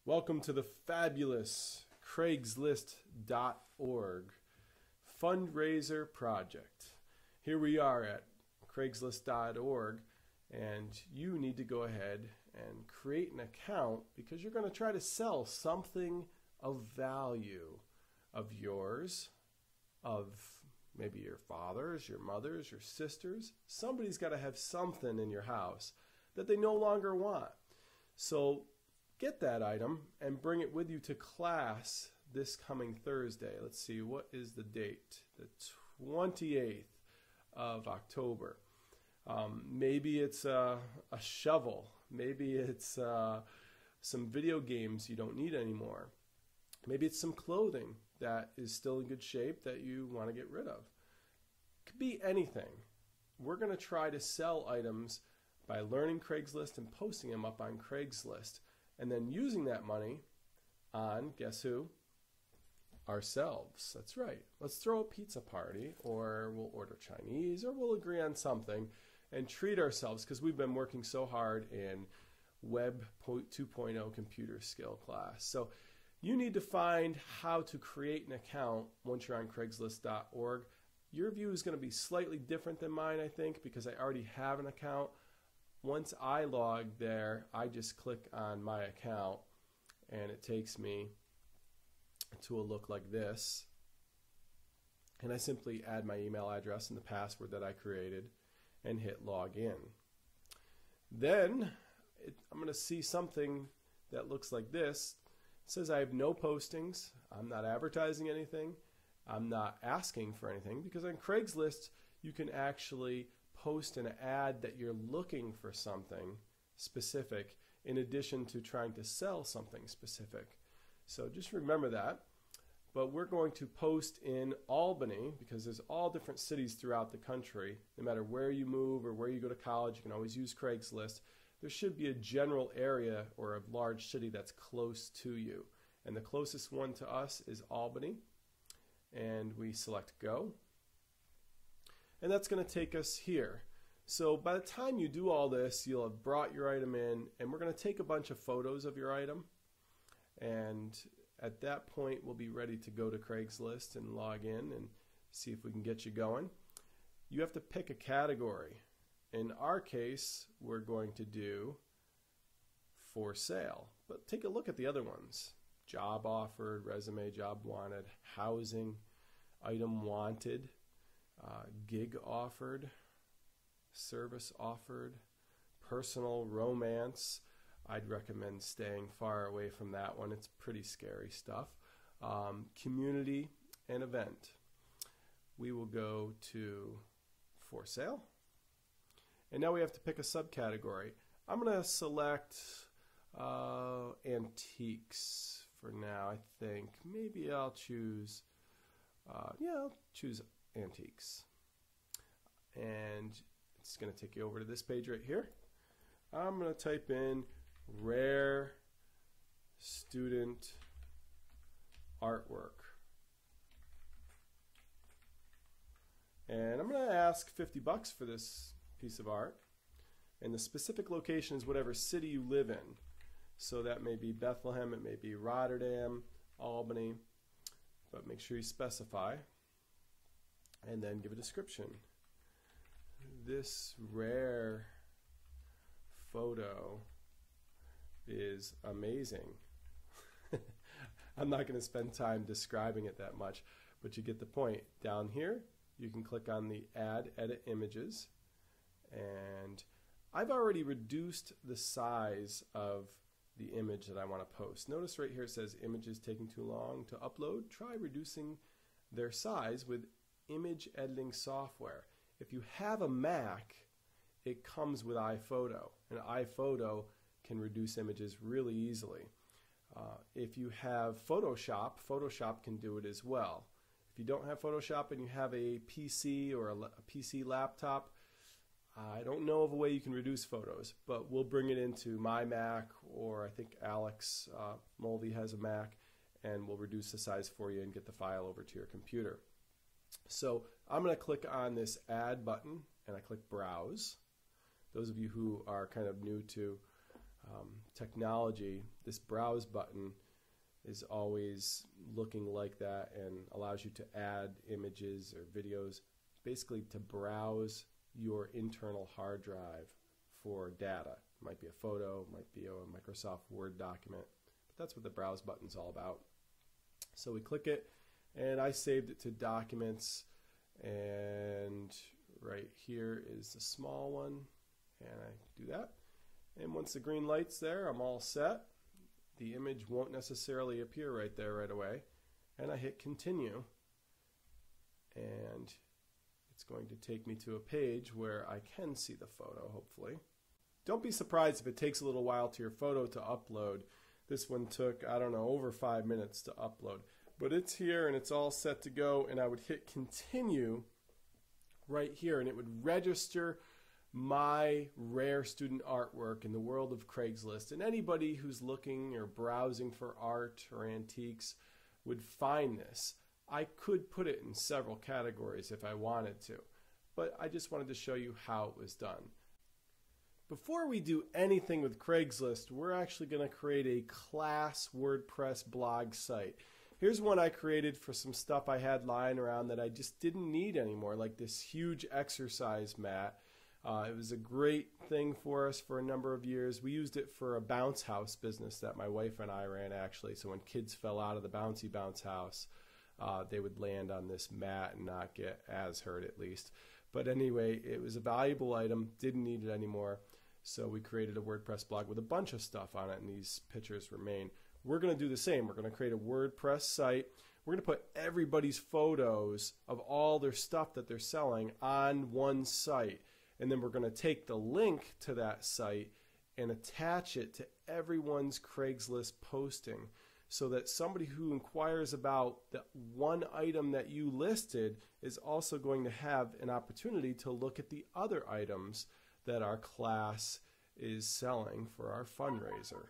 Welcome to the fabulous Craigslist.org fundraiser project. Here we are at Craigslist.org, and you need to go ahead and create an account because you're going to try to sell something of value of yours, of maybe your father's, your mother's, your sister's. Somebody's got to have something in your house that they no longer want. So get that item and bring it with you to class this coming Thursday. Let's see, what is the date? The 28th of October. Maybe it's a shovel. Maybe it's some video games you don't need anymore. Maybe it's some clothing that is still in good shape that you want to get rid of. It could be anything. We're going to try to sell items by learning Craigslist and posting them up on Craigslist, and then using that money on, guess who? Ourselves. That's right. Let's throw a pizza party, or we'll order Chinese, or we'll agree on something and treat ourselves because we've been working so hard in Web 2.0 computer skill class. So you need to find how to create an account once you're on Craigslist.org. Your view is going to be slightly different than mine, I think, because I already have an account. Once I log there, I just click on my account and it takes me to a look like this. And I simply add my email address and the password that I created and hit log in. Then I'm going to see something that looks like this. It says I have no postings. I'm not advertising anything. I'm not asking for anything, because on Craigslist you can actually post an ad that you're looking for something specific in addition to trying to sell something specific. So just remember that. But we're going to post in Albany because there's all different cities throughout the country. No matter where you move or where you go to college, you can always use Craigslist. There should be a general area or a large city that's close to you. And the closest one to us is Albany. And we select Go. And that's going to take us here. So by the time you do all this, you'll have brought your item in, and we're going to take a bunch of photos of your item. And at that point, we'll be ready to go to Craigslist and log in and see if we can get you going. You have to pick a category. In our case, we're going to do for sale. But take a look at the other ones. Job offered, resume, job wanted, housing, item wanted, gig offered, service offered, personal romance. I'd recommend staying far away from that one. It's pretty scary stuff. Community and event. We will go to for sale. And now we have to pick a subcategory. I'm going to select antiques for now, I think. Maybe I'll choose, I'll choose antiques. And it's going to take you over to this page right here. I'm going to type in rare student artwork. And I'm going to ask 50 bucks for this piece of art. And the specific location is whatever city you live in. So that may be Bethlehem, it may be Rotterdam, Albany, but make sure you specify and then give a description. This rare photo is amazing. I'm not going to spend time describing it that much, but you get the point. Down here, you can click on the Add Edit Images, and I've already reduced the size of the image that I want to post. Notice right here it says images taking too long to upload. Try reducing their size with image editing software. If you have a Mac, it comes with iPhoto, and iPhoto can reduce images really easily. If you have Photoshop, Photoshop can do it as well. If you don't have Photoshop and you have a PC or a PC laptop, I don't know of a way you can reduce photos, but we'll bring it into my Mac, or I think Alex Mulvey has a Mac, and we'll reduce the size for you and get the file over to your computer. So I'm going to click on this Add button, and I click Browse. Those of you who are kind of new to technology, this browse button is always looking like that and allows you to add images or videos, basically to browse your internal hard drive for data. It might be a photo, it might be a Microsoft Word document, but that's what the browse button is all about. So we click it, and I saved it to documents, and right here is the small one, and I do that. And once the green light's there, I'm all set. The image won't necessarily appear right there right away, and I hit continue, and it's going to take me to a page where I can see the photo, hopefully. Don't be surprised if it takes a little while to your photo to upload. This one took, I don't know, over 5 minutes to upload. But it's here and it's all set to go, and I would hit continue right here, and it would register my rare student artwork in the world of Craigslist. And anybody who's looking or browsing for art or antiques would find this. I could put it in several categories if I wanted to, but I just wanted to show you how it was done. Before we do anything with Craigslist, we're actually going to create a class WordPress blog site. Here's one I created for some stuff I had lying around that I just didn't need anymore, like this huge exercise mat. It was a great thing for us for a number of years. We used it for a bounce house business that my wife and I ran, actually. So when kids fell out of the bouncy bounce house, they would land on this mat and not get as hurt, at least. But anyway, it was a valuable item, didn't need it anymore. So we created a WordPress blog with a bunch of stuff on it, and these pictures remain. We're going to do the same. We're going to create a WordPress site. We're going to put everybody's photos of all their stuff that they're selling on one site. And then we're going to take the link to that site and attach it to everyone's Craigslist posting, so that somebody who inquires about the one item that you listed is also going to have an opportunity to look at the other items that our class is selling for our fundraiser.